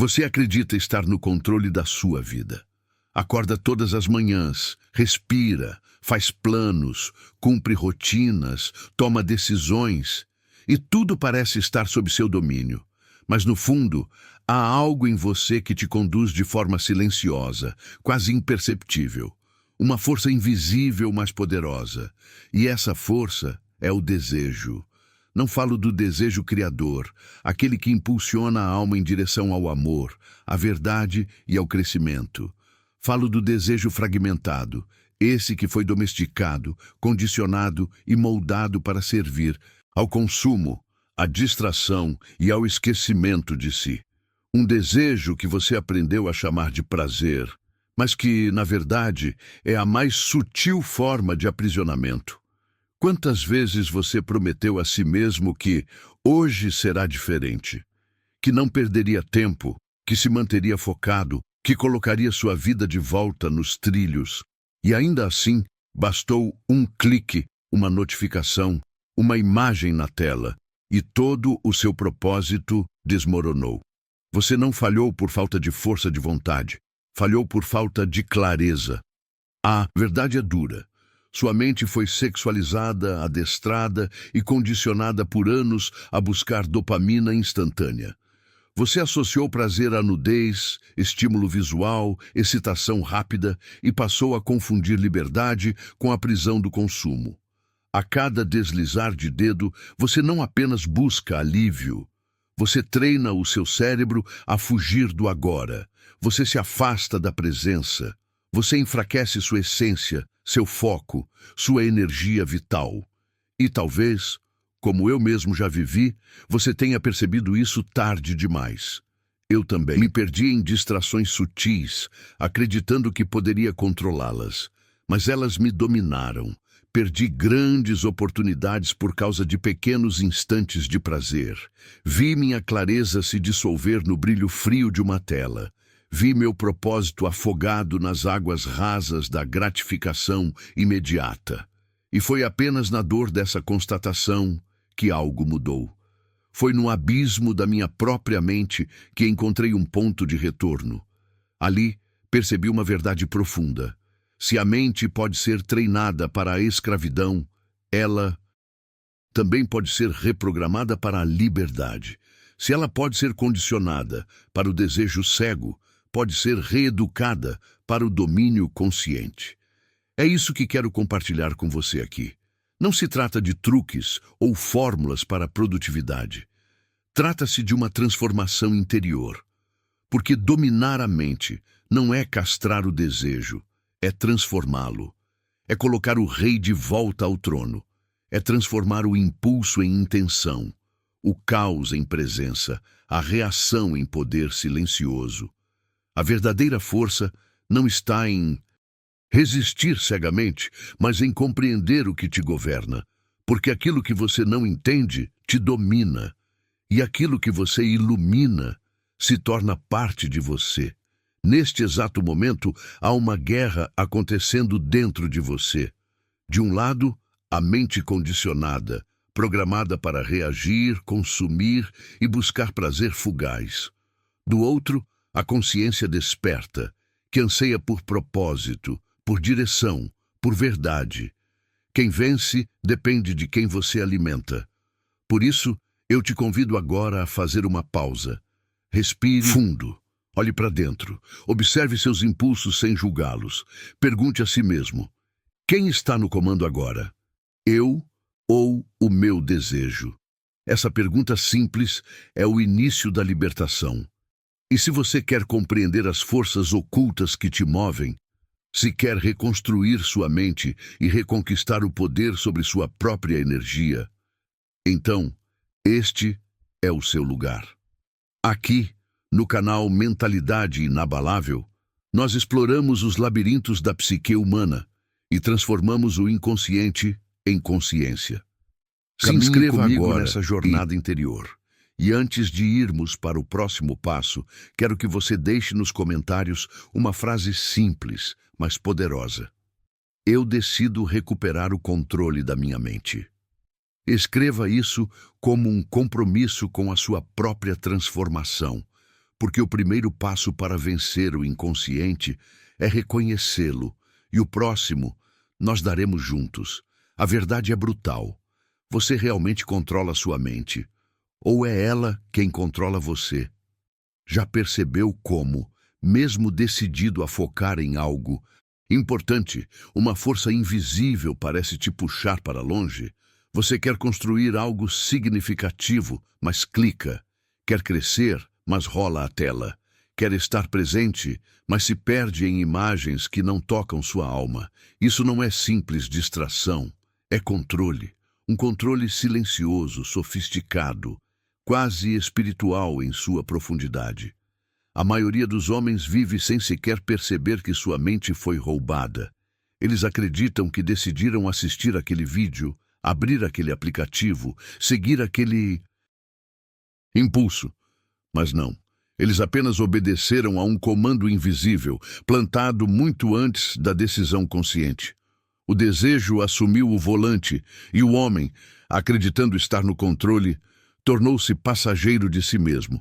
Você acredita estar no controle da sua vida. Acorda todas as manhãs, respira, faz planos, cumpre rotinas, toma decisões, e tudo parece estar sob seu domínio. Mas no fundo, há algo em você que te conduz de forma silenciosa, quase imperceptível. Uma força invisível, mas poderosa. E essa força é o desejo. Não falo do desejo criador, aquele que impulsiona a alma em direção ao amor, à verdade e ao crescimento. Falo do desejo fragmentado, esse que foi domesticado, condicionado e moldado para servir ao consumo, à distração e ao esquecimento de si. Um desejo que você aprendeu a chamar de prazer, mas que, na verdade, é a mais sutil forma de aprisionamento. Quantas vezes você prometeu a si mesmo que hoje será diferente, que não perderia tempo, que se manteria focado, que colocaria sua vida de volta nos trilhos, e ainda assim bastou um clique, uma notificação, uma imagem na tela, e todo o seu propósito desmoronou. Você não falhou por falta de força de vontade, falhou por falta de clareza. A verdade é dura. Sua mente foi sexualizada, adestrada e condicionada por anos a buscar dopamina instantânea. Você associou prazer à nudez, estímulo visual, excitação rápida e passou a confundir liberdade com a prisão do consumo. A cada deslizar de dedo, você não apenas busca alívio, você treina o seu cérebro a fugir do agora. Você se afasta da presença. Você enfraquece sua essência, seu foco, sua energia vital. E talvez, como eu mesmo já vivi, você tenha percebido isso tarde demais. Eu também me perdi em distrações sutis, acreditando que poderia controlá-las. Mas elas me dominaram. Perdi grandes oportunidades por causa de pequenos instantes de prazer. Vi minha clareza se dissolver no brilho frio de uma tela. Vi meu propósito afogado nas águas rasas da gratificação imediata. E foi apenas na dor dessa constatação que algo mudou. Foi no abismo da minha própria mente que encontrei um ponto de retorno. Ali, percebi uma verdade profunda. Se a mente pode ser treinada para a escravidão, ela também pode ser reprogramada para a liberdade. Se ela pode ser condicionada para o desejo cego, pode ser reeducada para o domínio consciente. É isso que quero compartilhar com você aqui. Não se trata de truques ou fórmulas para a produtividade. Trata-se de uma transformação interior. Porque dominar a mente não é castrar o desejo, é transformá-lo. É colocar o rei de volta ao trono. É transformar o impulso em intenção, o caos em presença, a reação em poder silencioso. A verdadeira força não está em resistir cegamente, mas em compreender o que te governa, porque aquilo que você não entende te domina, e aquilo que você ilumina se torna parte de você. Neste exato momento, há uma guerra acontecendo dentro de você. De um lado, a mente condicionada, programada para reagir, consumir e buscar prazer fugaz. Do outro, a consciência desperta, que anseia por propósito, por direção, por verdade. Quem vence depende de quem você alimenta. Por isso, eu te convido agora a fazer uma pausa. Respire fundo. Olhe para dentro. Observe seus impulsos sem julgá-los. Pergunte a si mesmo: quem está no comando agora? Eu ou o meu desejo? Essa pergunta simples é o início da libertação. E se você quer compreender as forças ocultas que te movem, se quer reconstruir sua mente e reconquistar o poder sobre sua própria energia, então, este é o seu lugar. Aqui, no canal Mentalidade Inabalável, nós exploramos os labirintos da psique humana e transformamos o inconsciente em consciência. Se inscreva agora nessa jornada interior. E antes de irmos para o próximo passo, quero que você deixe nos comentários uma frase simples, mas poderosa. Eu decido recuperar o controle da minha mente. Escreva isso como um compromisso com a sua própria transformação, porque o primeiro passo para vencer o inconsciente é reconhecê-lo, e o próximo nós daremos juntos. A verdade é brutal. Você realmente controla sua mente, ou é ela quem controla você? Já percebeu como, mesmo decidido a focar em algo importante, uma força invisível parece te puxar para longe? Você quer construir algo significativo, mas clica. Quer crescer, mas rola a tela. Quer estar presente, mas se perde em imagens que não tocam sua alma. Isso não é simples distração, é controle. Um controle silencioso, sofisticado, quase espiritual em sua profundidade. A maioria dos homens vive sem sequer perceber que sua mente foi roubada. Eles acreditam que decidiram assistir aquele vídeo, abrir aquele aplicativo, seguir aquele impulso. Mas não. Eles apenas obedeceram a um comando invisível, plantado muito antes da decisão consciente. O desejo assumiu o volante e o homem, acreditando estar no controle, tornou-se passageiro de si mesmo.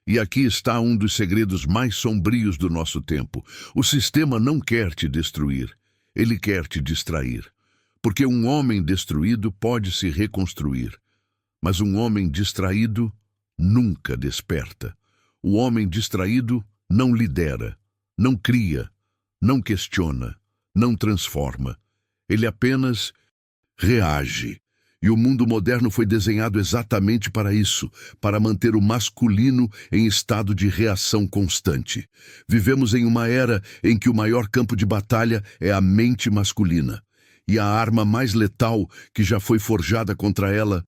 E aqui está um dos segredos mais sombrios do nosso tempo. O sistema não quer te destruir, ele quer te distrair. Porque um homem destruído pode se reconstruir, mas um homem distraído nunca desperta. O homem distraído não lidera, não cria, não questiona, não transforma. Ele apenas reage. E o mundo moderno foi desenhado exatamente para isso, para manter o masculino em estado de reação constante. Vivemos em uma era em que o maior campo de batalha é a mente masculina. E a arma mais letal que já foi forjada contra ela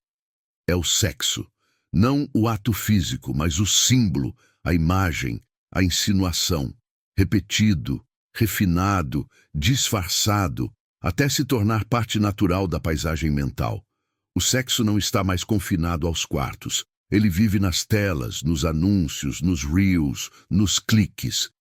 é o sexo. Não o ato físico, mas o símbolo, a imagem, a insinuação. Repetido, refinado, disfarçado, até se tornar parte natural da paisagem mental. O sexo não está mais confinado aos quartos. Ele vive nas telas, nos anúncios, nos reels, nos cliques.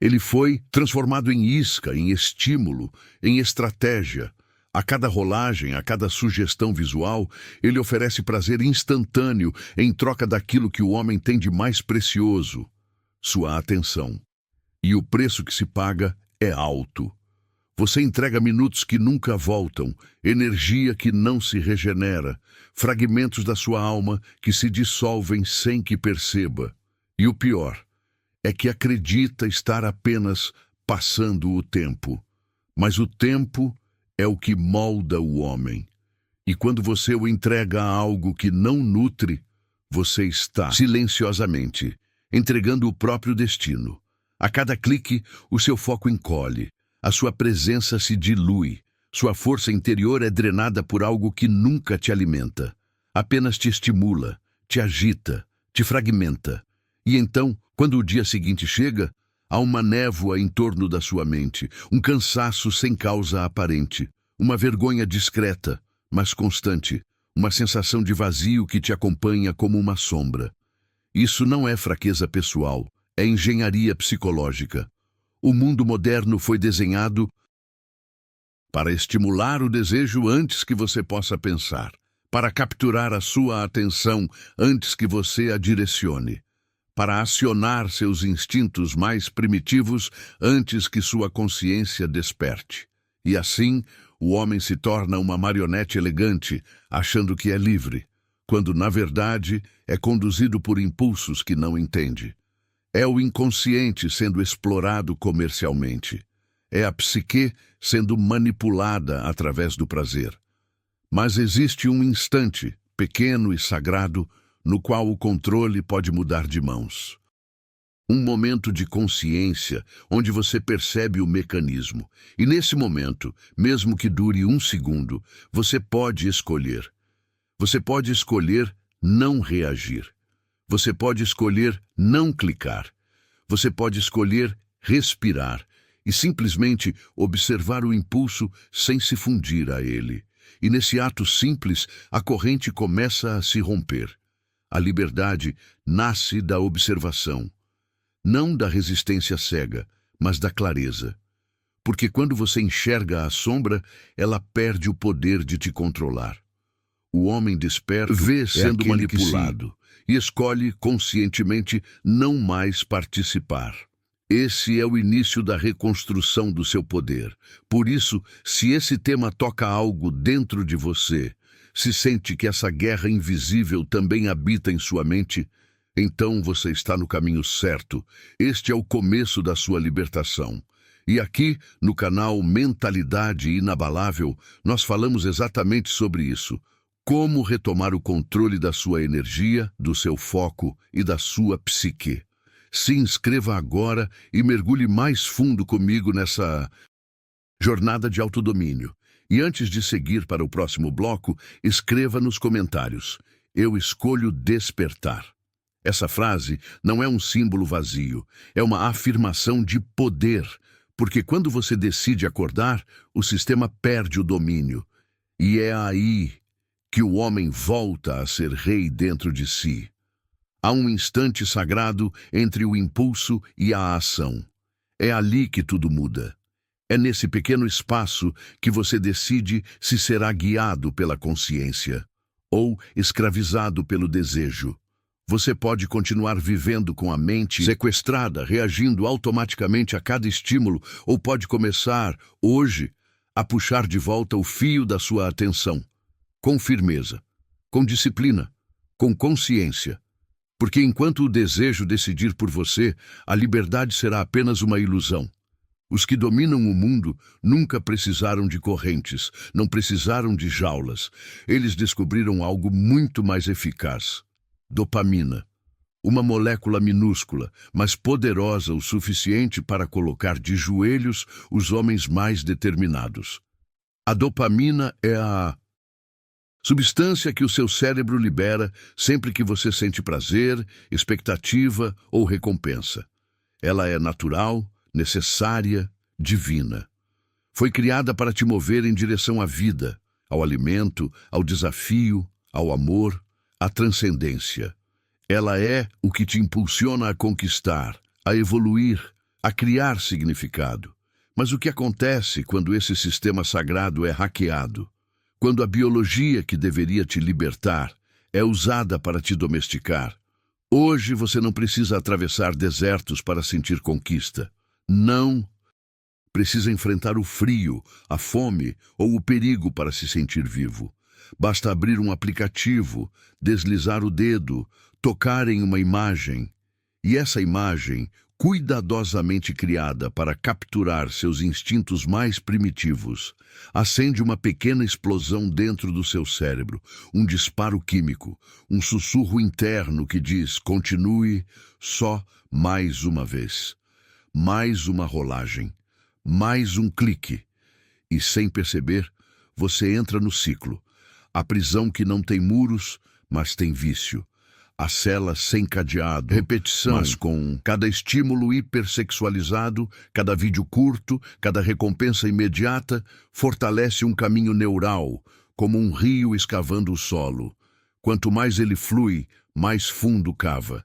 Ele foi transformado em isca, em estímulo, em estratégia. A cada rolagem, a cada sugestão visual, ele oferece prazer instantâneo em troca daquilo que o homem tem de mais precioso, sua atenção. E o preço que se paga é alto. Você entrega minutos que nunca voltam, energia que não se regenera, fragmentos da sua alma que se dissolvem sem que perceba. E o pior é que acredita estar apenas passando o tempo. Mas o tempo é o que molda o homem. E quando você o entrega a algo que não nutre, você está silenciosamente entregando o próprio destino. A cada clique, o seu foco encolhe. A sua presença se dilui, sua força interior é drenada por algo que nunca te alimenta, apenas te estimula, te agita, te fragmenta. E então, quando o dia seguinte chega, há uma névoa em torno da sua mente, um cansaço sem causa aparente, uma vergonha discreta, mas constante, uma sensação de vazio que te acompanha como uma sombra. Isso não é fraqueza pessoal, é engenharia psicológica. O mundo moderno foi desenhado para estimular o desejo antes que você possa pensar, para capturar a sua atenção antes que você a direcione, para acionar seus instintos mais primitivos antes que sua consciência desperte. E assim, o homem se torna uma marionete elegante, achando que é livre, quando, na verdade, é conduzido por impulsos que não entende. É o inconsciente sendo explorado comercialmente. É a psique sendo manipulada através do prazer. Mas existe um instante, pequeno e sagrado, no qual o controle pode mudar de mãos. Um momento de consciência onde você percebe o mecanismo. E nesse momento, mesmo que dure 1 segundo, você pode escolher. Você pode escolher não reagir. Você pode escolher não clicar. Você pode escolher respirar e simplesmente observar o impulso sem se fundir a ele. E nesse ato simples, a corrente começa a se romper. A liberdade nasce da observação, não da resistência cega, mas da clareza. Porque quando você enxerga a sombra, ela perde o poder de te controlar. O homem desperto vê sendo manipulado, e escolhe conscientemente não mais participar. Esse é o início da reconstrução do seu poder. Por isso, se esse tema toca algo dentro de você, se sente que essa guerra invisível também habita em sua mente, então você está no caminho certo. Este é o começo da sua libertação. E aqui, no canal Mentalidade Inabalável, nós falamos exatamente sobre isso. Como retomar o controle da sua energia, do seu foco e da sua psique. Se inscreva agora e mergulhe mais fundo comigo nessa jornada de autodomínio. E antes de seguir para o próximo bloco, escreva nos comentários: eu escolho despertar. Essa frase não é um símbolo vazio, é uma afirmação de poder, porque quando você decide acordar, o sistema perde o domínio. E é aí que o homem volta a ser rei dentro de si. Há um instante sagrado entre o impulso e a ação. É ali que tudo muda. É nesse pequeno espaço que você decide se será guiado pela consciência ou escravizado pelo desejo. Você pode continuar vivendo com a mente sequestrada, reagindo automaticamente a cada estímulo, ou pode começar, hoje, a puxar de volta o fio da sua atenção, com firmeza, com disciplina, com consciência. Porque enquanto o desejo decidir por você, a liberdade será apenas uma ilusão. Os que dominam o mundo nunca precisaram de correntes, não precisaram de jaulas. Eles descobriram algo muito mais eficaz: dopamina. Uma molécula minúscula, mas poderosa o suficiente para colocar de joelhos os homens mais determinados. A dopamina é a substância que o seu cérebro libera sempre que você sente prazer, expectativa ou recompensa. Ela é natural, necessária, divina. Foi criada para te mover em direção à vida, ao alimento, ao desafio, ao amor, à transcendência. Ela é o que te impulsiona a conquistar, a evoluir, a criar significado. Mas o que acontece quando esse sistema sagrado é hackeado? Quando a biologia que deveria te libertar é usada para te domesticar? Hoje você não precisa atravessar desertos para sentir conquista. Não precisa enfrentar o frio, a fome ou o perigo para se sentir vivo. Basta abrir um aplicativo, deslizar o dedo, tocar em uma imagem. E essa imagem, cuidadosamente criada para capturar seus instintos mais primitivos, acende uma pequena explosão dentro do seu cérebro, um disparo químico, um sussurro interno que diz: continue só mais uma vez. Mais uma rolagem, mais um clique. E sem perceber, você entra no ciclo. A prisão que não tem muros, mas tem vício. A cela sem cadeado, repetição, mas com cada estímulo hipersexualizado, cada vídeo curto, cada recompensa imediata, fortalece um caminho neural, como um rio escavando o solo. Quanto mais ele flui, mais fundo cava.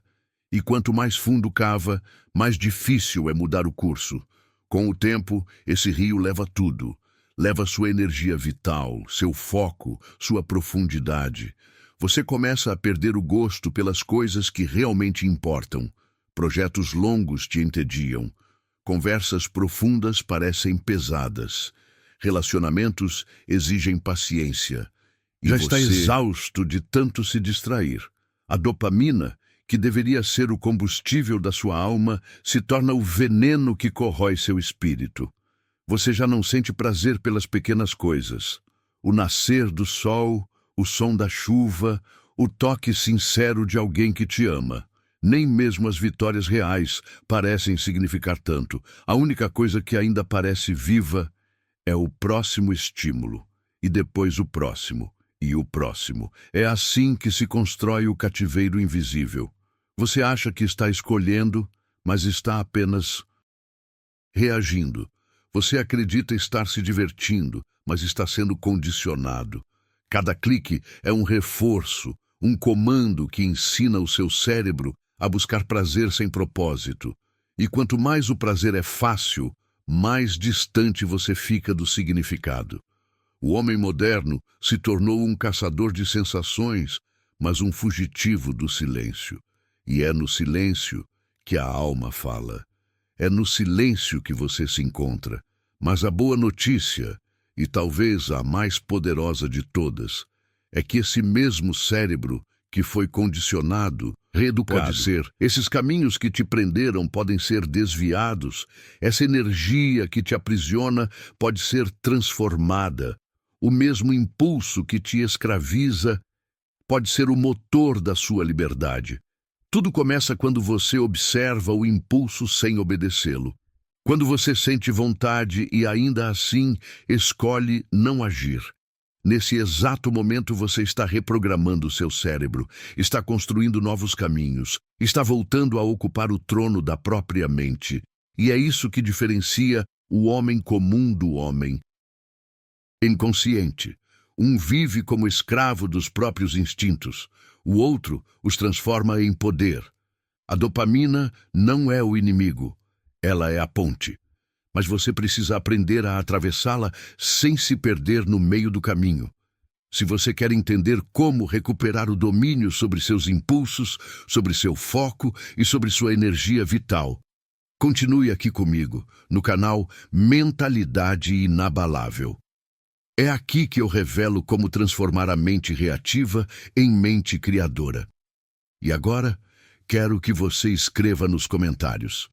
E quanto mais fundo cava, mais difícil é mudar o curso. Com o tempo, esse rio leva tudo. Leva sua energia vital, seu foco, sua profundidade. Você começa a perder o gosto pelas coisas que realmente importam. Projetos longos te entediam. Conversas profundas parecem pesadas. Relacionamentos exigem paciência. E já está exausto de tanto se distrair. A dopamina, que deveria ser o combustível da sua alma, se torna o veneno que corrói seu espírito. Você já não sente prazer pelas pequenas coisas. O nascer do sol, o som da chuva, o toque sincero de alguém que te ama. Nem mesmo as vitórias reais parecem significar tanto. A única coisa que ainda parece viva é o próximo estímulo, e depois o próximo, e o próximo. É assim que se constrói o cativeiro invisível. Você acha que está escolhendo, mas está apenas reagindo. Você acredita estar se divertindo, mas está sendo condicionado. Cada clique é um reforço, um comando que ensina o seu cérebro a buscar prazer sem propósito. E quanto mais o prazer é fácil, mais distante você fica do significado. O homem moderno se tornou um caçador de sensações, mas um fugitivo do silêncio. E é no silêncio que a alma fala. É no silêncio que você se encontra. Mas a boa notícia, e talvez a mais poderosa de todas, é que esse mesmo cérebro que foi condicionado, reeducado, pode ser. Esses caminhos que te prenderam podem ser desviados. Essa energia que te aprisiona pode ser transformada. O mesmo impulso que te escraviza pode ser o motor da sua liberdade. Tudo começa quando você observa o impulso sem obedecê-lo. Quando você sente vontade e ainda assim escolhe não agir. Nesse exato momento você está reprogramando o seu cérebro, está construindo novos caminhos, está voltando a ocupar o trono da própria mente. E é isso que diferencia o homem comum do homem inconsciente. Um vive como escravo dos próprios instintos, o outro os transforma em poder. A dopamina não é o inimigo, ela é a ponte. Mas você precisa aprender a atravessá-la sem se perder no meio do caminho. Se você quer entender como recuperar o domínio sobre seus impulsos, sobre seu foco e sobre sua energia vital, continue aqui comigo, no canal Mentalidade Inabalável. É aqui que eu revelo como transformar a mente reativa em mente criadora. E agora, quero que você escreva nos comentários.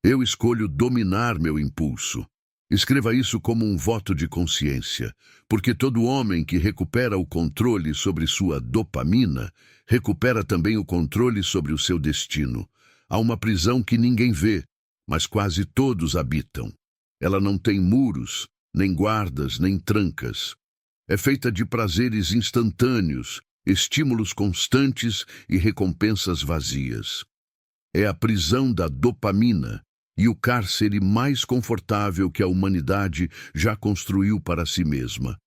Eu escolho dominar meu impulso. Escreva isso como um voto de consciência, porque todo homem que recupera o controle sobre sua dopamina, recupera também o controle sobre o seu destino. Há uma prisão que ninguém vê, mas quase todos habitam. Ela não tem muros, nem guardas, nem trancas. É feita de prazeres instantâneos, estímulos constantes e recompensas vazias. É a prisão da dopamina, e o cárcere mais confortável que a humanidade já construiu para si mesma.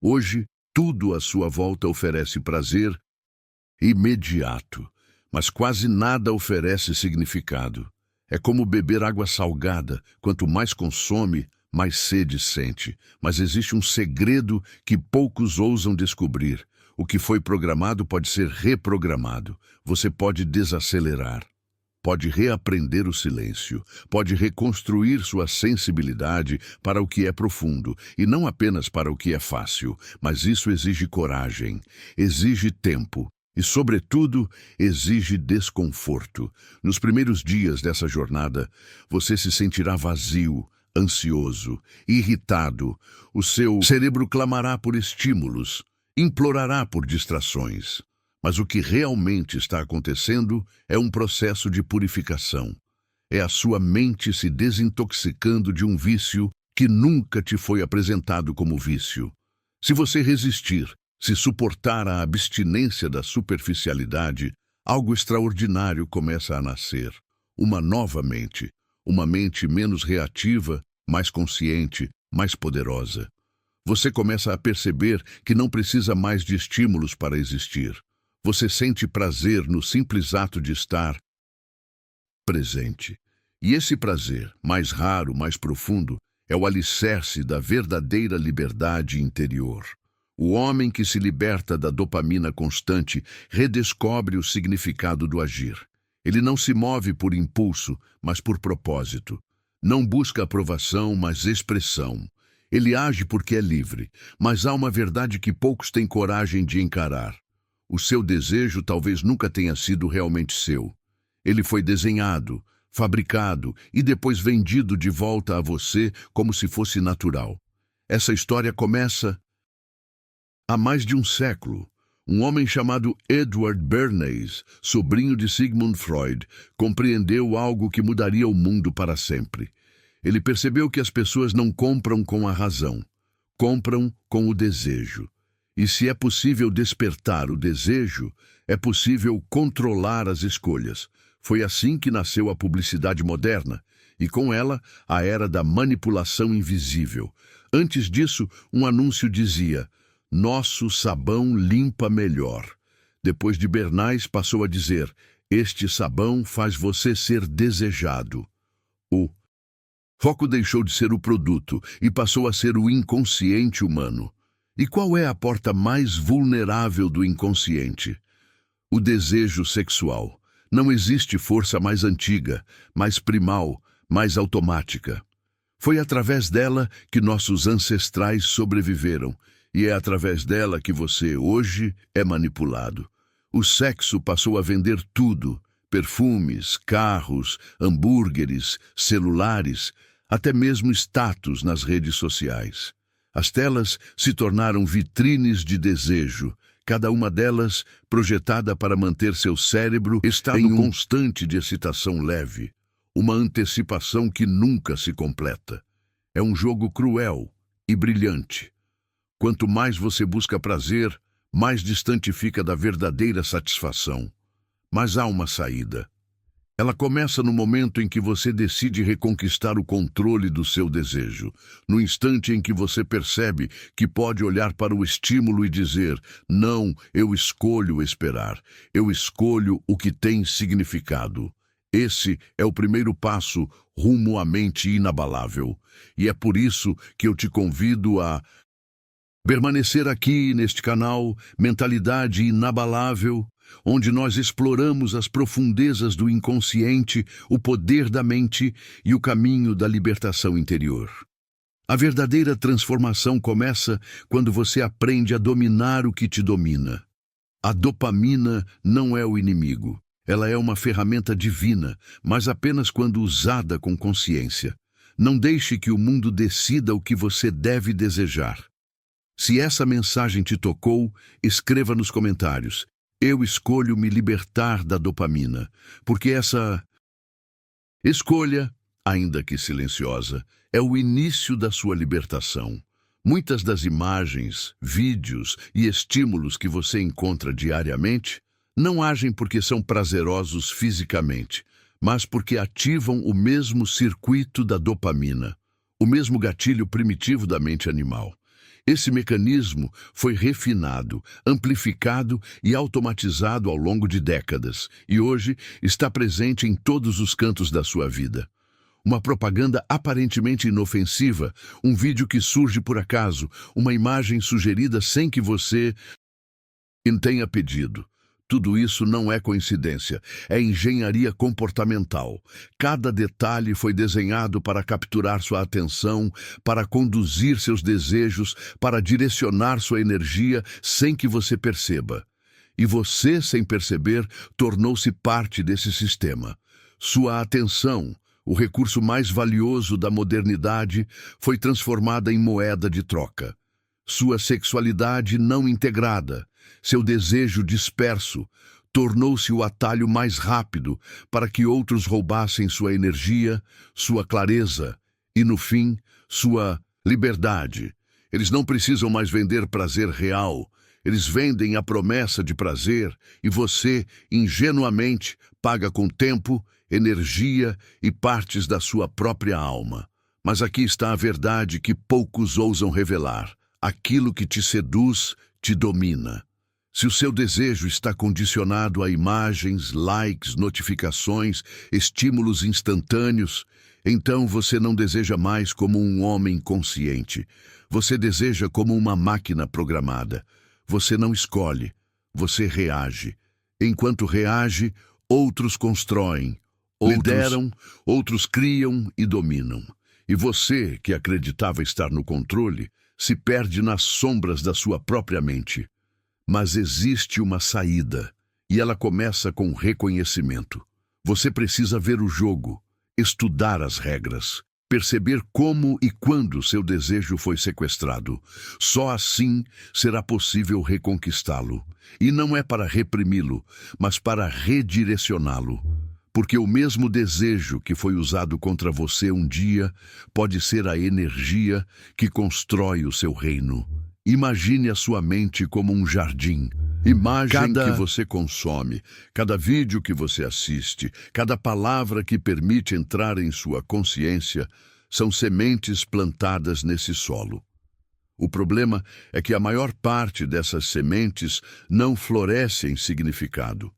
Hoje, tudo à sua volta oferece prazer imediato, mas quase nada oferece significado. É como beber água salgada, quanto mais consome, mais sede sente. Mas existe um segredo que poucos ousam descobrir. O que foi programado pode ser reprogramado. Você pode desacelerar. Pode reaprender o silêncio, pode reconstruir sua sensibilidade para o que é profundo, e não apenas para o que é fácil, mas isso exige coragem, exige tempo e, sobretudo, exige desconforto. Nos primeiros dias dessa jornada, você se sentirá vazio, ansioso, irritado. O seu cérebro clamará por estímulos, implorará por distrações. Mas o que realmente está acontecendo é um processo de purificação. É a sua mente se desintoxicando de um vício que nunca te foi apresentado como vício. Se você resistir, se suportar a abstinência da superficialidade, algo extraordinário começa a nascer. Uma nova mente, uma mente menos reativa, mais consciente, mais poderosa. Você começa a perceber que não precisa mais de estímulos para existir. Você sente prazer no simples ato de estar presente. E esse prazer, mais raro, mais profundo, é o alicerce da verdadeira liberdade interior. O homem que se liberta da dopamina constante redescobre o significado do agir. Ele não se move por impulso, mas por propósito. Não busca aprovação, mas expressão. Ele age porque é livre, mas há uma verdade que poucos têm coragem de encarar. O seu desejo talvez nunca tenha sido realmente seu. Ele foi desenhado, fabricado e depois vendido de volta a você como se fosse natural. Essa história começa há mais de um século. Um homem chamado Edward Bernays, sobrinho de Sigmund Freud, compreendeu algo que mudaria o mundo para sempre. Ele percebeu que as pessoas não compram com a razão, compram com o desejo. E se é possível despertar o desejo, é possível controlar as escolhas. Foi assim que nasceu a publicidade moderna, e com ela a era da manipulação invisível. Antes disso, um anúncio dizia: "Nosso sabão limpa melhor". Depois de Bernays passou a dizer: "Este sabão faz você ser desejado". O foco deixou de ser o produto e passou a ser o inconsciente humano. E qual é a porta mais vulnerável do inconsciente? O desejo sexual. Não existe força mais antiga, mais primal, mais automática. Foi através dela que nossos ancestrais sobreviveram, e é através dela que você, hoje, é manipulado. O sexo passou a vender tudo: perfumes, carros, hambúrgueres, celulares, até mesmo status nas redes sociais. As telas se tornaram vitrines de desejo, cada uma delas projetada para manter seu cérebro em constante de excitação leve, uma antecipação que nunca se completa. É um jogo cruel e brilhante. Quanto mais você busca prazer, mais distante fica da verdadeira satisfação. Mas há uma saída. Ela começa no momento em que você decide reconquistar o controle do seu desejo, no instante em que você percebe que pode olhar para o estímulo e dizer: não, eu escolho esperar, eu escolho o que tem significado. Esse é o primeiro passo rumo à mente inabalável. E é por isso que eu te convido a permanecer aqui neste canal Mentalidade Inabalável, onde nós exploramos as profundezas do inconsciente, o poder da mente e o caminho da libertação interior. A verdadeira transformação começa quando você aprende a dominar o que te domina. A dopamina não é o inimigo. Ela é uma ferramenta divina, mas apenas quando usada com consciência. Não deixe que o mundo decida o que você deve desejar. Se essa mensagem te tocou, escreva nos comentários: eu escolho me libertar da dopamina, porque essa escolha, ainda que silenciosa, é o início da sua libertação. Muitas das imagens, vídeos e estímulos que você encontra diariamente não agem porque são prazerosos fisicamente, mas porque ativam o mesmo circuito da dopamina, o mesmo gatilho primitivo da mente animal. Esse mecanismo foi refinado, amplificado e automatizado ao longo de décadas, e hoje está presente em todos os cantos da sua vida. Uma propaganda aparentemente inofensiva, um vídeo que surge por acaso, uma imagem sugerida sem que você tenha pedido. Tudo isso não é coincidência, é engenharia comportamental. Cada detalhe foi desenhado para capturar sua atenção, para conduzir seus desejos, para direcionar sua energia sem que você perceba. E você, sem perceber, tornou-se parte desse sistema. Sua atenção, o recurso mais valioso da modernidade, foi transformada em moeda de troca. Sua sexualidade não integrada, seu desejo disperso, tornou-se o atalho mais rápido para que outros roubassem sua energia, sua clareza e, no fim, sua liberdade. Eles não precisam mais vender prazer real. Eles vendem a promessa de prazer e você, ingenuamente, paga com tempo, energia e partes da sua própria alma. Mas aqui está a verdade que poucos ousam revelar. Aquilo que te seduz te domina. Se o seu desejo está condicionado a imagens, likes, notificações, estímulos instantâneos, então você não deseja mais como um homem consciente. Você deseja como uma máquina programada. Você não escolhe, você reage. Enquanto reage, outros constroem, lideram, outros criam e dominam. E você, que acreditava estar no controle, se perde nas sombras da sua própria mente. Mas existe uma saída, e ela começa com reconhecimento. Você precisa ver o jogo, estudar as regras, perceber como e quando seu desejo foi sequestrado. Só assim será possível reconquistá-lo. E não é para reprimi-lo, mas para redirecioná-lo. Porque o mesmo desejo que foi usado contra você um dia pode ser a energia que constrói o seu reino. Imagine a sua mente como um jardim. Imagem que você consome, cada vídeo que você assiste, cada palavra que permite entrar em sua consciência, são sementes plantadas nesse solo. O problema é que a maior parte dessas sementes não floresce em significado.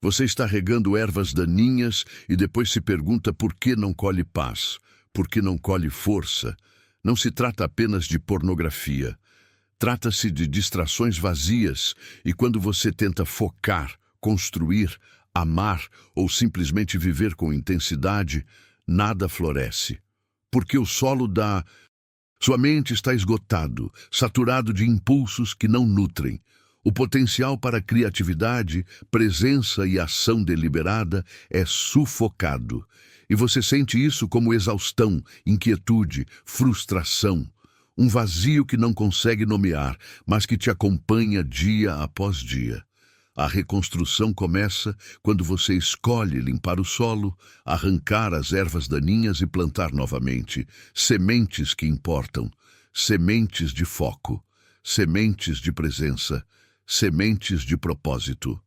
Você está regando ervas daninhas e depois se pergunta por que não colhe paz, por que não colhe força. Não se trata apenas de pornografia. Trata-se de distrações vazias, e quando você tenta focar, construir, amar ou simplesmente viver com intensidade, nada floresce. Porque o solo da sua mente está esgotado, saturado de impulsos que não nutrem. O potencial para criatividade, presença e ação deliberada é sufocado. E você sente isso como exaustão, inquietude, frustração. Um vazio que não consegue nomear, mas que te acompanha dia após dia. A reconstrução começa quando você escolhe limpar o solo, arrancar as ervas daninhas e plantar novamente sementes que importam, sementes de foco, sementes de presença, sementes de propósito.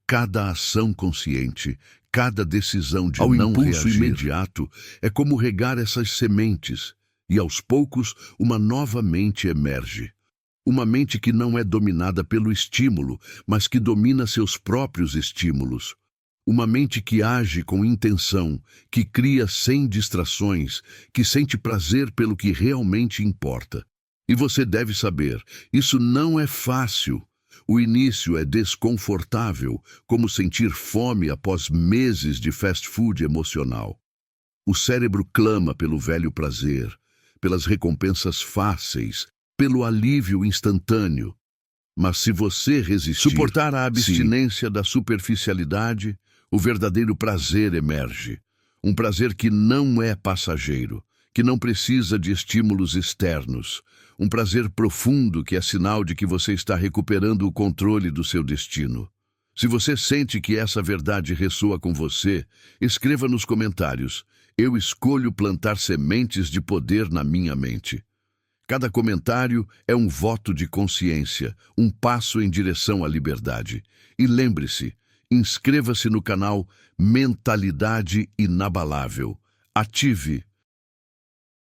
Cada ação consciente, cada decisão de não reagir imediato é como regar essas sementes, e aos poucos uma nova mente emerge. Uma mente que não é dominada pelo estímulo, mas que domina seus próprios estímulos. Uma mente que age com intenção, que cria sem distrações, que sente prazer pelo que realmente importa. E você deve saber, isso não é fácil. O início é desconfortável, como sentir fome após meses de fast food emocional. O cérebro clama pelo velho prazer, pelas recompensas fáceis, pelo alívio instantâneo. Mas se você resistir, suportar a abstinência da superficialidade, o verdadeiro prazer emerge. Um prazer que não é passageiro, que não precisa de estímulos externos. Um prazer profundo que é sinal de que você está recuperando o controle do seu destino. Se você sente que essa verdade ressoa com você, escreva nos comentários: eu escolho plantar sementes de poder na minha mente. Cada comentário é um voto de consciência, um passo em direção à liberdade. E lembre-se, inscreva-se no canal Mentalidade Inabalável. Ative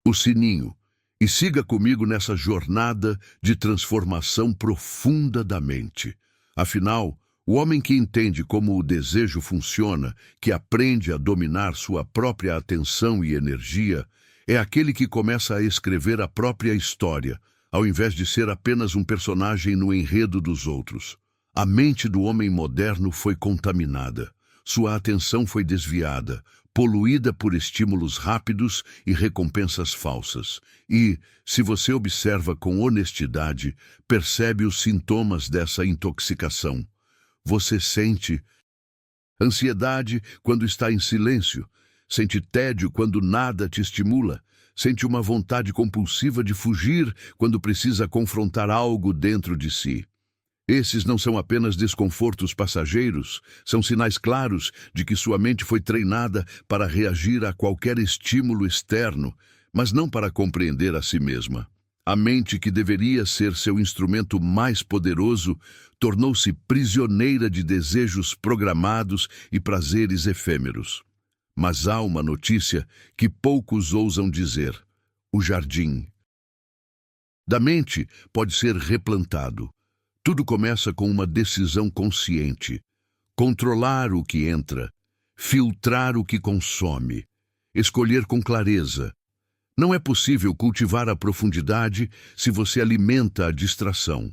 o sininho e siga comigo nessa jornada de transformação profunda da mente. Afinal, o homem que entende como o desejo funciona, que aprende a dominar sua própria atenção e energia, é aquele que começa a escrever a própria história, ao invés de ser apenas um personagem no enredo dos outros. A mente do homem moderno foi contaminada. Sua atenção foi desviada, poluída por estímulos rápidos e recompensas falsas. E, se você observa com honestidade, percebe os sintomas dessa intoxicação. Você sente ansiedade quando está em silêncio, sente tédio quando nada te estimula, sente uma vontade compulsiva de fugir quando precisa confrontar algo dentro de si. Esses não são apenas desconfortos passageiros, são sinais claros de que sua mente foi treinada para reagir a qualquer estímulo externo, mas não para compreender a si mesma. A mente, que deveria ser seu instrumento mais poderoso, tornou-se prisioneira de desejos programados e prazeres efêmeros. Mas há uma notícia que poucos ousam dizer: o jardim da mente pode ser replantado. Tudo começa com uma decisão consciente: controlar o que entra, filtrar o que consome, escolher com clareza. Não é possível cultivar a profundidade se você alimenta a distração.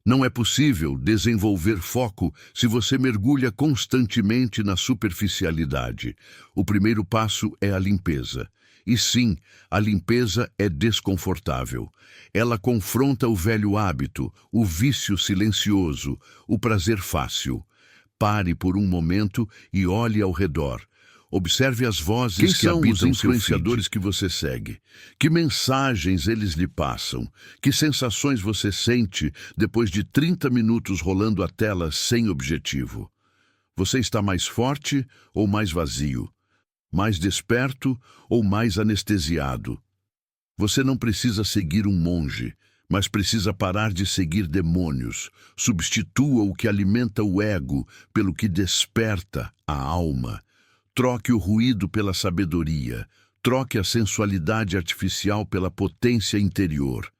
Não é possível desenvolver foco se você mergulha constantemente na superficialidade. O primeiro passo é a limpeza. E sim, a limpeza é desconfortável. Ela confronta o velho hábito, o vício silencioso, o prazer fácil. Pare por um momento e olhe ao redor. Observe as vozes que habitam os influenciadores que você segue. Que mensagens eles lhe passam? Que sensações você sente depois de 30 minutos rolando a tela sem objetivo? Você está mais forte ou mais vazio? Mais desperto ou mais anestesiado? Você não precisa seguir um monge, mas precisa parar de seguir demônios. Substitua o que alimenta o ego pelo que desperta a alma. Troque o ruído pela sabedoria. Troque a sensualidade artificial pela potência interior.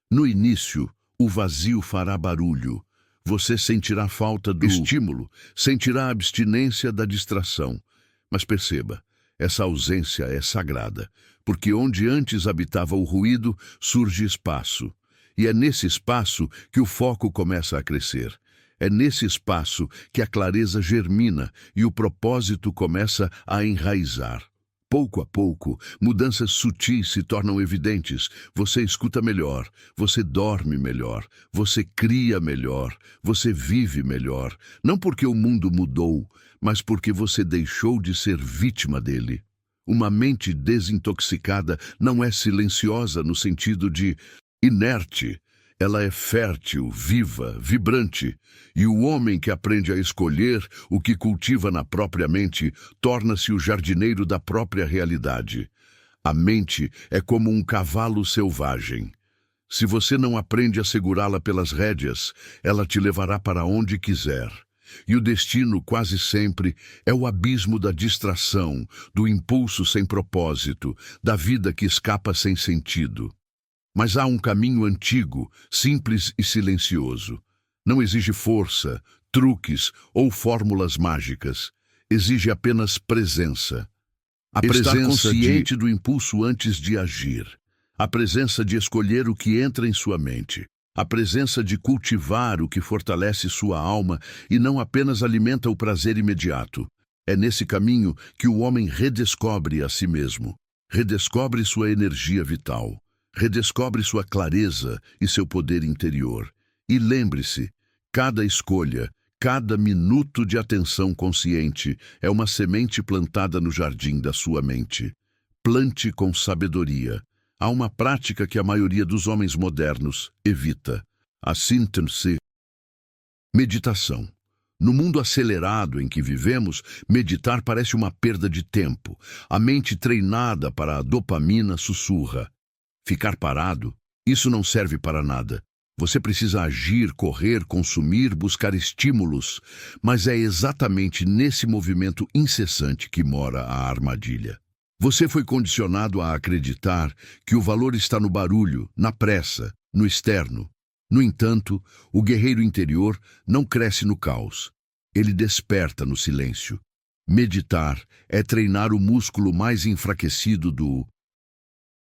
No início, o vazio fará barulho. Você sentirá falta do estímulo, sentirá a abstinência da distração. Mas perceba, essa ausência é sagrada, porque onde antes habitava o ruído, surge espaço. E é nesse espaço que o foco começa a crescer. É nesse espaço que a clareza germina e o propósito começa a enraizar. Pouco a pouco, mudanças sutis se tornam evidentes. Você escuta melhor, você dorme melhor, você cria melhor, você vive melhor. Não porque o mundo mudou, mas porque você deixou de ser vítima dele. Uma mente desintoxicada não é silenciosa no sentido de inerte. Ela é fértil, viva, vibrante, e o homem que aprende a escolher o que cultiva na própria mente torna-se o jardineiro da própria realidade. A mente é como um cavalo selvagem. Se você não aprende a segurá-la pelas rédeas, ela te levará para onde quiser. E o destino, quase sempre, é o abismo da distração, do impulso sem propósito, da vida que escapa sem sentido. Mas há um caminho antigo, simples e silencioso. Não exige força, truques ou fórmulas mágicas. Exige apenas presença. A presença consciente do impulso antes de agir. A presença de escolher o que entra em sua mente. A presença de cultivar o que fortalece sua alma e não apenas alimenta o prazer imediato. É nesse caminho que o homem redescobre a si mesmo. Redescobre sua energia vital. Redescobre sua clareza e seu poder interior. E lembre-se, cada escolha, cada minuto de atenção consciente é uma semente plantada no jardim da sua mente. Plante com sabedoria. Há uma prática que a maioria dos homens modernos evita. A síntese. Meditação. No mundo acelerado em que vivemos, meditar parece uma perda de tempo. A mente treinada para a dopamina sussurra. Ficar parado, isso não serve para nada. Você precisa agir, correr, consumir, buscar estímulos, mas é exatamente nesse movimento incessante que mora a armadilha. Você foi condicionado a acreditar que o valor está no barulho, na pressa, no externo. No entanto, o guerreiro interior não cresce no caos. Ele desperta no silêncio. Meditar é treinar o músculo mais enfraquecido do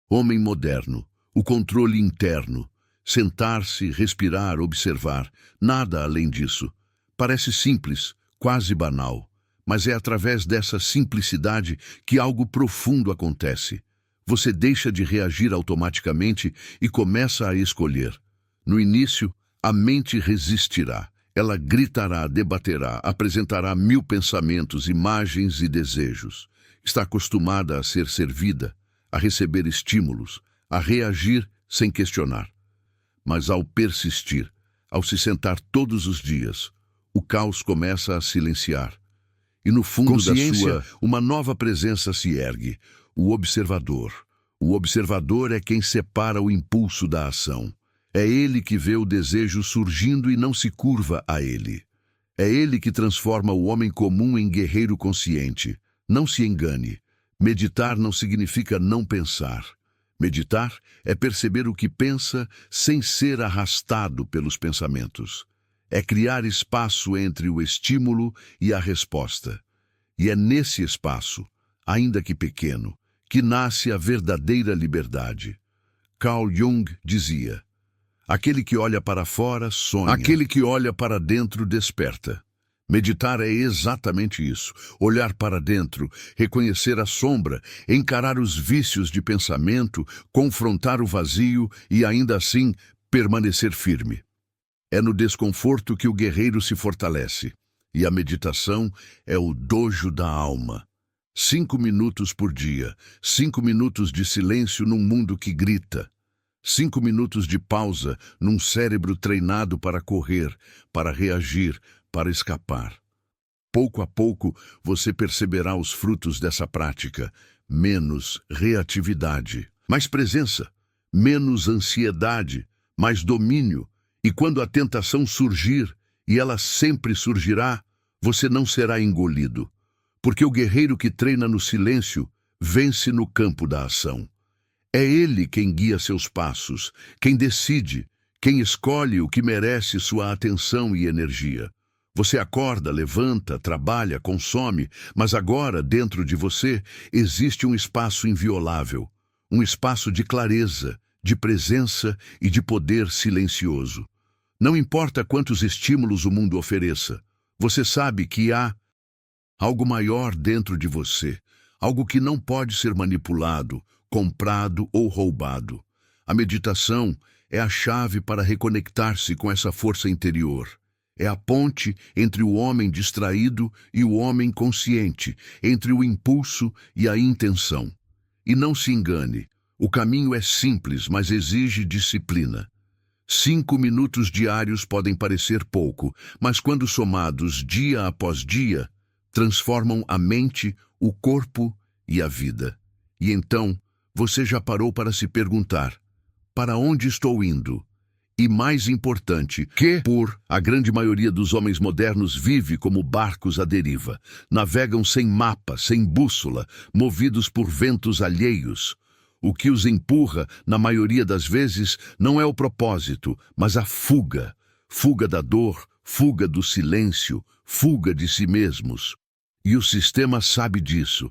homem moderno, o controle interno. Sentar-se, respirar, observar. Nada além disso. Parece simples, quase banal. Mas é através dessa simplicidade que algo profundo acontece. Você deixa de reagir automaticamente e começa a escolher. No início, a mente resistirá. Ela gritará, debaterá, apresentará 1000 pensamentos, imagens e desejos. Está acostumada a ser servida, a receber estímulos, a reagir sem questionar. Mas ao persistir, ao se sentar todos os dias, o caos começa a silenciar. E no fundo da sua, uma nova presença se ergue, o observador. O observador é quem separa o impulso da ação. É ele que vê o desejo surgindo e não se curva a ele. É ele que transforma o homem comum em guerreiro consciente. Não se engane. Meditar não significa não pensar. Meditar é perceber o que pensa sem ser arrastado pelos pensamentos. É criar espaço entre o estímulo e a resposta. E é nesse espaço, ainda que pequeno, que nasce a verdadeira liberdade. Carl Jung dizia: aquele que olha para fora sonha, aquele que olha para dentro desperta. Meditar é exatamente isso. Olhar para dentro, reconhecer a sombra, encarar os vícios de pensamento, confrontar o vazio e ainda assim permanecer firme. É no desconforto que o guerreiro se fortalece. E a meditação é o dojo da alma. 5 minutos por dia, 5 minutos de silêncio num mundo que grita. 5 minutos de pausa num cérebro treinado para correr, para reagir, para escapar. Pouco a pouco, você perceberá os frutos dessa prática. Menos reatividade, mais presença. Menos ansiedade, mais domínio. E quando a tentação surgir, e ela sempre surgirá, você não será engolido. Porque o guerreiro que treina no silêncio vence no campo da ação. É ele quem guia seus passos, quem decide, quem escolhe o que merece sua atenção e energia. Você acorda, levanta, trabalha, consome, mas agora, dentro de você, existe um espaço inviolável, um espaço de clareza, de presença e de poder silencioso. Não importa quantos estímulos o mundo ofereça, você sabe que há algo maior dentro de você, algo que não pode ser manipulado, comprado ou roubado. A meditação é a chave para reconectar-se com essa força interior. É a ponte entre o homem distraído e o homem consciente, entre o impulso e a intenção. E não se engane, o caminho é simples, mas exige disciplina. 5 minutos diários podem parecer pouco, mas quando somados dia após dia, transformam a mente, o corpo e a vida. E então, você já parou para se perguntar: para onde estou indo? E mais importante, a grande maioria dos homens modernos vive como barcos à deriva. Navegam sem mapa, sem bússola, movidos por ventos alheios. O que os empurra, na maioria das vezes, não é o propósito, mas a fuga. Fuga da dor, fuga do silêncio, fuga de si mesmos. E o sistema sabe disso.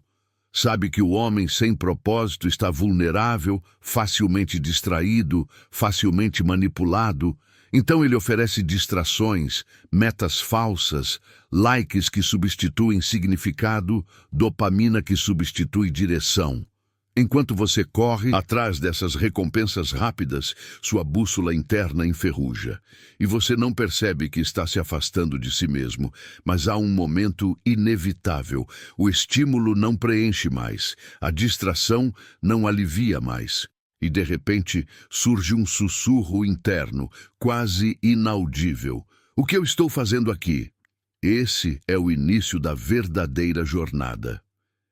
Sabe que o homem sem propósito está vulnerável, facilmente distraído, facilmente manipulado. Então ele oferece distrações, metas falsas, likes que substituem significado, dopamina que substitui direção. Enquanto você corre atrás dessas recompensas rápidas, sua bússola interna enferruja. E você não percebe que está se afastando de si mesmo, mas há um momento inevitável. O estímulo não preenche mais, a distração não alivia mais. E de repente surge um sussurro interno, quase inaudível. O que eu estou fazendo aqui? Esse é o início da verdadeira jornada.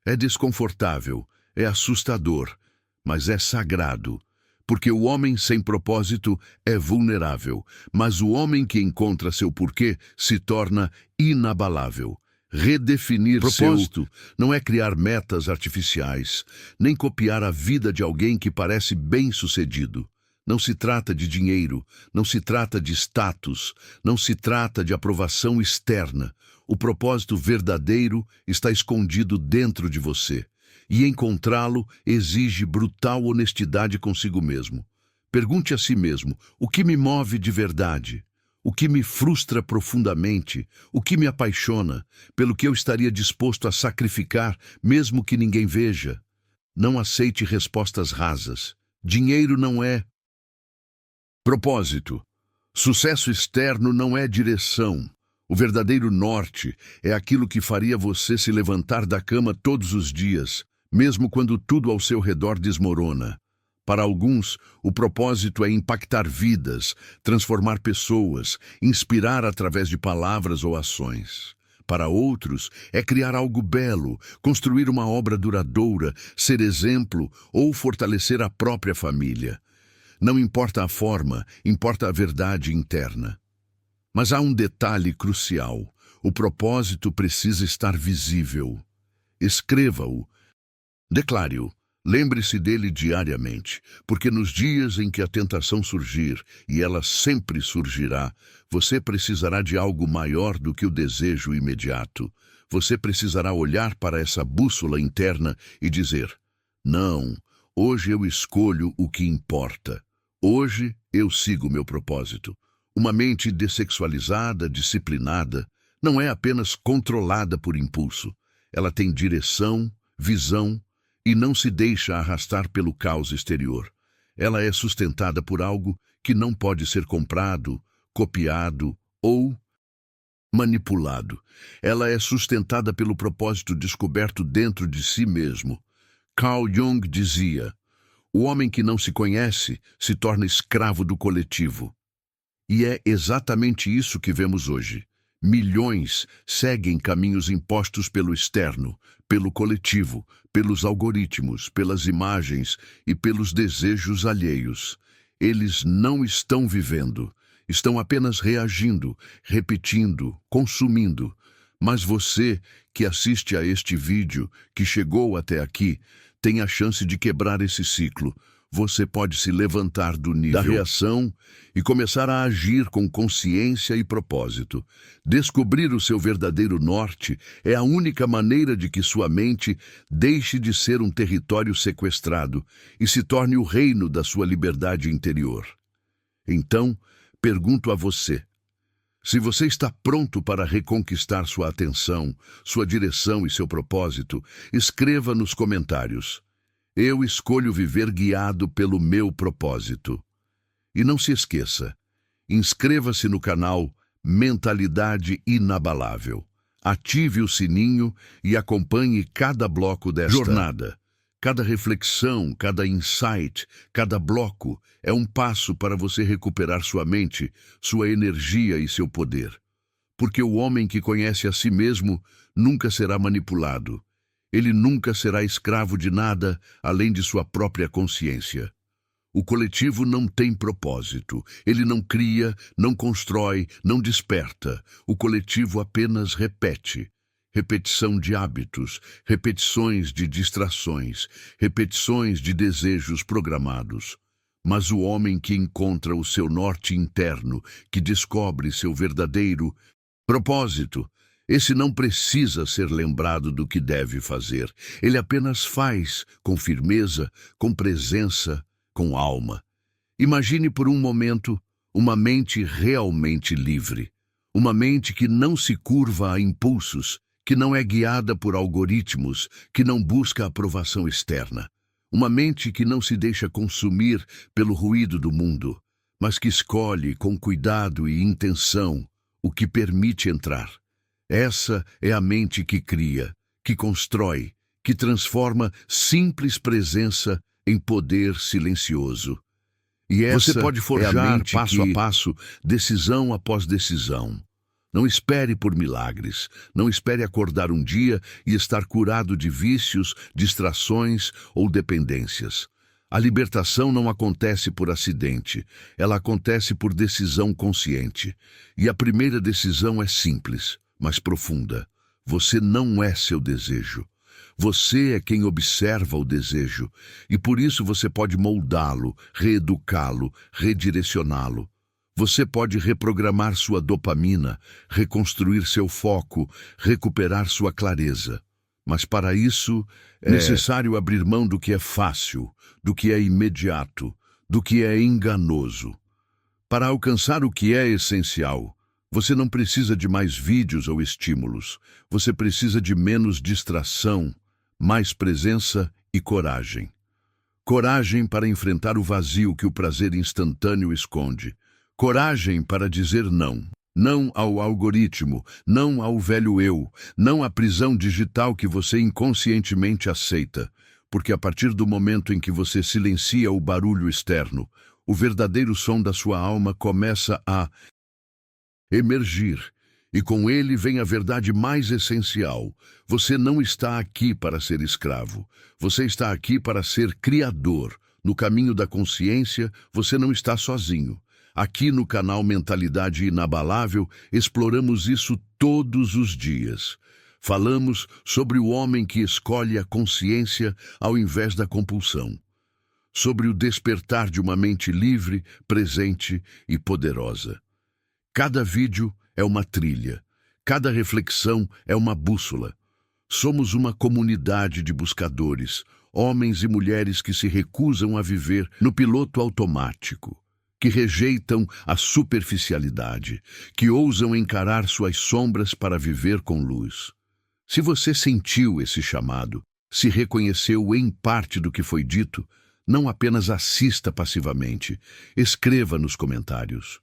É desconfortável. É assustador, mas é sagrado, porque o homem sem propósito é vulnerável, mas o homem que encontra seu porquê se torna inabalável. Redefinir propósito não é criar metas artificiais, nem copiar a vida de alguém que parece bem-sucedido. Não se trata de dinheiro, não se trata de status, não se trata de aprovação externa. O propósito verdadeiro está escondido dentro de você. E encontrá-lo exige brutal honestidade consigo mesmo. Pergunte a si mesmo: o que me move de verdade? O que me frustra profundamente? O que me apaixona? Pelo que eu estaria disposto a sacrificar, mesmo que ninguém veja? Não aceite respostas rasas. Dinheiro não é propósito. Sucesso externo não é direção. O verdadeiro norte é aquilo que faria você se levantar da cama todos os dias, mesmo quando tudo ao seu redor desmorona. Para alguns, o propósito é impactar vidas, transformar pessoas, inspirar através de palavras ou ações. Para outros, é criar algo belo, construir uma obra duradoura, ser exemplo ou fortalecer a própria família. Não importa a forma, importa a verdade interna. Mas há um detalhe crucial: o propósito precisa estar visível. Escreva-o. Declare-o, lembre-se dele diariamente, porque nos dias em que a tentação surgir, e ela sempre surgirá, você precisará de algo maior do que o desejo imediato. Você precisará olhar para essa bússola interna e dizer: não, hoje eu escolho o que importa. Hoje eu sigo meu propósito. Uma mente dessexualizada, disciplinada, não é apenas controlada por impulso. Ela tem direção, visão, e não se deixa arrastar pelo caos exterior. Ela é sustentada por algo que não pode ser comprado, copiado ou manipulado. Ela é sustentada pelo propósito descoberto dentro de si mesmo. Carl Jung dizia: o homem que não se conhece se torna escravo do coletivo. E é exatamente isso que vemos hoje. Milhões seguem caminhos impostos pelo externo, pelo coletivo, pelos algoritmos, pelas imagens e pelos desejos alheios. Eles não estão vivendo, estão apenas reagindo, repetindo, consumindo. Mas você, que assiste a este vídeo, que chegou até aqui, tem a chance de quebrar esse ciclo. Você pode se levantar do nível da reação e começar a agir com consciência e propósito. Descobrir o seu verdadeiro norte é a única maneira de que sua mente deixe de ser um território sequestrado e se torne o reino da sua liberdade interior. Então, pergunto a você: se você está pronto para reconquistar sua atenção, sua direção e seu propósito, escreva nos comentários: eu escolho viver guiado pelo meu propósito. E não se esqueça, inscreva-se no canal Mentalidade Inabalável. Ative o sininho e acompanhe cada bloco desta jornada. Cada reflexão, cada insight, cada bloco é um passo para você recuperar sua mente, sua energia e seu poder. Porque o homem que conhece a si mesmo nunca será manipulado. Ele nunca será escravo de nada além de sua própria consciência. O coletivo não tem propósito. Ele não cria, não constrói, não desperta. O coletivo apenas repete. Repetição de hábitos, repetições de distrações, repetições de desejos programados. Mas o homem que encontra o seu norte interno, que descobre seu verdadeiro propósito, esse não precisa ser lembrado do que deve fazer. Ele apenas faz, com firmeza, com presença, com alma. Imagine por um momento uma mente realmente livre. Uma mente que não se curva a impulsos, que não é guiada por algoritmos, que não busca aprovação externa. Uma mente que não se deixa consumir pelo ruído do mundo, mas que escolhe com cuidado e intenção o que permite entrar. Essa é a mente que cria, que constrói, que transforma simples presença em poder silencioso. E essa você pode forjar passo a passo, decisão após decisão. Não espere por milagres. Não espere acordar um dia e estar curado de vícios, distrações ou dependências. A libertação não acontece por acidente. Ela acontece por decisão consciente. E a primeira decisão é simples, mas profunda. Você não é seu desejo. Você é quem observa o desejo. E por isso você pode moldá-lo, reeducá-lo, redirecioná-lo. Você pode reprogramar sua dopamina, reconstruir seu foco, recuperar sua clareza. Mas para isso é necessário abrir mão do que é fácil, do que é imediato, do que é enganoso. Para alcançar o que é essencial, você não precisa de mais vídeos ou estímulos. Você precisa de menos distração, mais presença e coragem. Coragem para enfrentar o vazio que o prazer instantâneo esconde. Coragem para dizer não. Não ao algoritmo, não ao velho eu, não à prisão digital que você inconscientemente aceita. Porque a partir do momento em que você silencia o barulho externo, o verdadeiro som da sua alma começa a emergir. E com ele vem a verdade mais essencial. Você não está aqui para ser escravo. Você está aqui para ser criador. No caminho da consciência, você não está sozinho. Aqui no canal Mentalidade Inabalável, exploramos isso todos os dias. Falamos sobre o homem que escolhe a consciência ao invés da compulsão. Sobre o despertar de uma mente livre, presente e poderosa. Cada vídeo é uma trilha. Cada reflexão é uma bússola. Somos uma comunidade de buscadores, homens e mulheres que se recusam a viver no piloto automático, que rejeitam a superficialidade, que ousam encarar suas sombras para viver com luz. Se você sentiu esse chamado, se reconheceu em parte do que foi dito, não apenas assista passivamente, escreva nos comentários.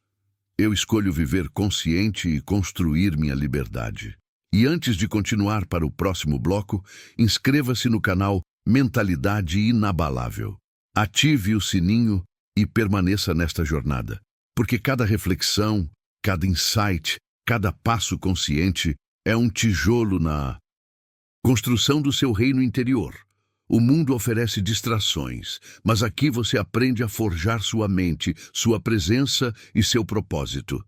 Eu escolho viver consciente e construir minha liberdade. E antes de continuar para o próximo bloco, inscreva-se no canal Mentalidade Inabalável. Ative o sininho e permaneça nesta jornada, porque cada reflexão, cada insight, cada passo consciente é um tijolo na construção do seu reino interior. O mundo oferece distrações, mas aqui você aprende a forjar sua mente, sua presença e seu propósito.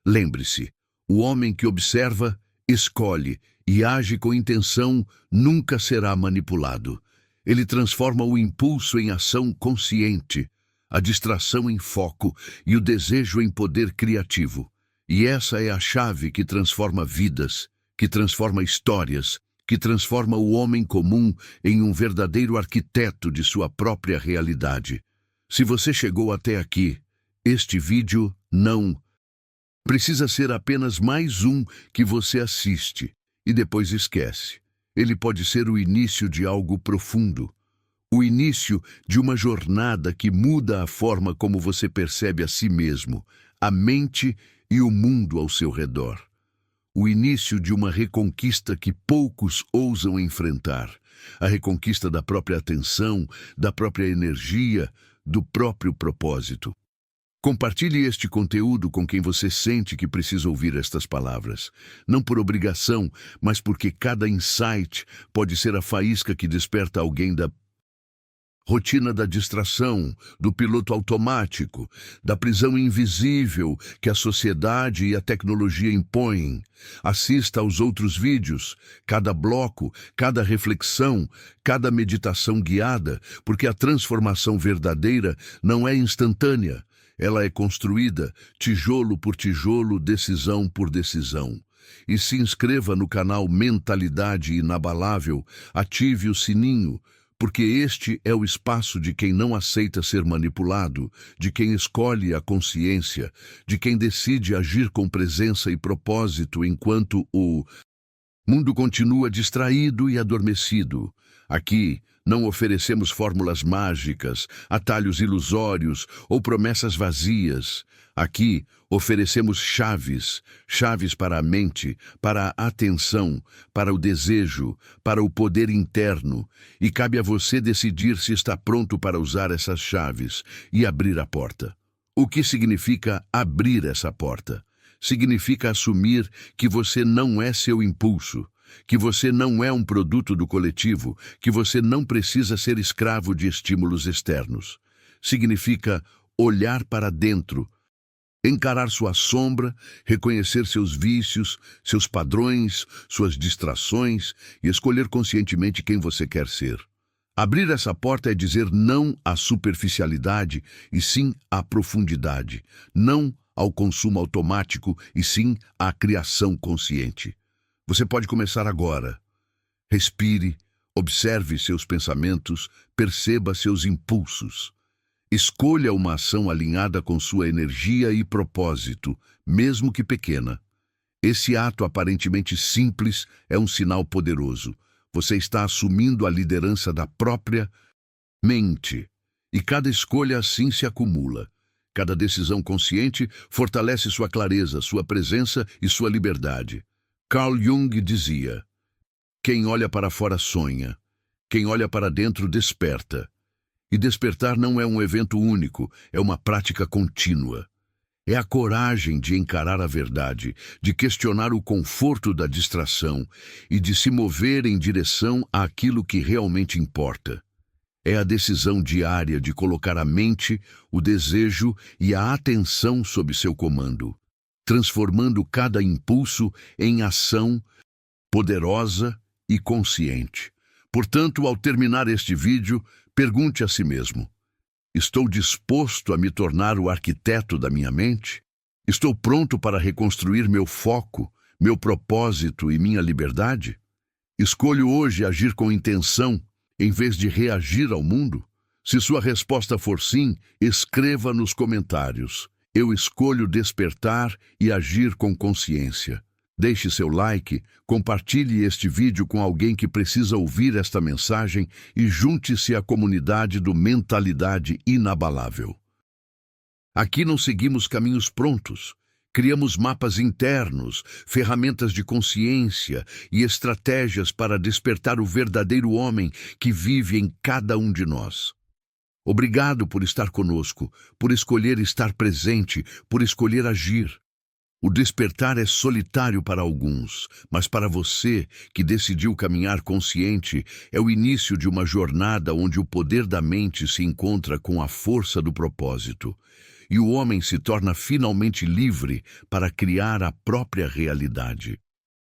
Lembre-se, o homem que observa, escolhe e age com intenção nunca será manipulado. Ele transforma o impulso em ação consciente, a distração em foco e o desejo em poder criativo. E essa é a chave que transforma vidas, que transforma histórias, que transforma o homem comum em um verdadeiro arquiteto de sua própria realidade. Se você chegou até aqui, este vídeo Não. Precisa ser apenas mais um que você assiste e depois esquece. Ele pode ser o início de algo profundo. O início de uma jornada que muda a forma como você percebe a si mesmo, a mente e o mundo ao seu redor. O início de uma reconquista que poucos ousam enfrentar. A reconquista da própria atenção, da própria energia, do próprio propósito. Compartilhe este conteúdo com quem você sente que precisa ouvir estas palavras. Não por obrigação, mas porque cada insight pode ser a faísca que desperta alguém da rotina da distração, do piloto automático, da prisão invisível que a sociedade e a tecnologia impõem. Assista aos outros vídeos, cada bloco, cada reflexão, cada meditação guiada, porque a transformação verdadeira não é instantânea. Ela é construída tijolo por tijolo, decisão por decisão. E se inscreva no canal Mentalidade Inabalável, ative o sininho, porque este é o espaço de quem não aceita ser manipulado, de quem escolhe a consciência, de quem decide agir com presença e propósito enquanto o mundo continua distraído e adormecido. Aqui não oferecemos fórmulas mágicas, atalhos ilusórios ou promessas vazias. Aqui oferecemos chaves para a mente, para a atenção, para o desejo, para o poder interno. E cabe a você decidir se está pronto para usar essas chaves e abrir a porta. O que significa abrir essa porta? Significa assumir que você não é seu impulso, que você não é um produto do coletivo, que você não precisa ser escravo de estímulos externos. Significa olhar para dentro, encarar sua sombra, reconhecer seus vícios, seus padrões, suas distrações e escolher conscientemente quem você quer ser. Abrir essa porta é dizer não à superficialidade e sim à profundidade, não ao consumo automático e sim à criação consciente. Você pode começar agora. Respire, observe seus pensamentos, perceba seus impulsos. Escolha uma ação alinhada com sua energia e propósito, mesmo que pequena. Esse ato aparentemente simples é um sinal poderoso. Você está assumindo a liderança da própria mente. E cada escolha assim se acumula. Cada decisão consciente fortalece sua clareza, sua presença e sua liberdade. Carl Jung dizia: quem olha para fora sonha, quem olha para dentro desperta. E despertar não é um evento único, é uma prática contínua. É a coragem de encarar a verdade, de questionar o conforto da distração e de se mover em direção àquilo que realmente importa. É a decisão diária de colocar a mente, o desejo e a atenção sob seu comando, transformando cada impulso em ação poderosa e consciente. Portanto, ao terminar este vídeo, pergunte a si mesmo: estou disposto a me tornar o arquiteto da minha mente? Estou pronto para reconstruir meu foco, meu propósito e minha liberdade? Escolho hoje agir com intenção, em vez de reagir ao mundo? Se sua resposta for sim, escreva nos comentários: eu escolho despertar e agir com consciência. Deixe seu like, compartilhe este vídeo com alguém que precisa ouvir esta mensagem e junte-se à comunidade do Mentalidade Inabalável. Aqui não seguimos caminhos prontos. Criamos mapas internos, ferramentas de consciência e estratégias para despertar o verdadeiro homem que vive em cada um de nós. Obrigado por estar conosco, por escolher estar presente, por escolher agir. O despertar é solitário para alguns, mas para você, que decidiu caminhar consciente, é o início de uma jornada onde o poder da mente se encontra com a força do propósito, e o homem se torna finalmente livre para criar a própria realidade.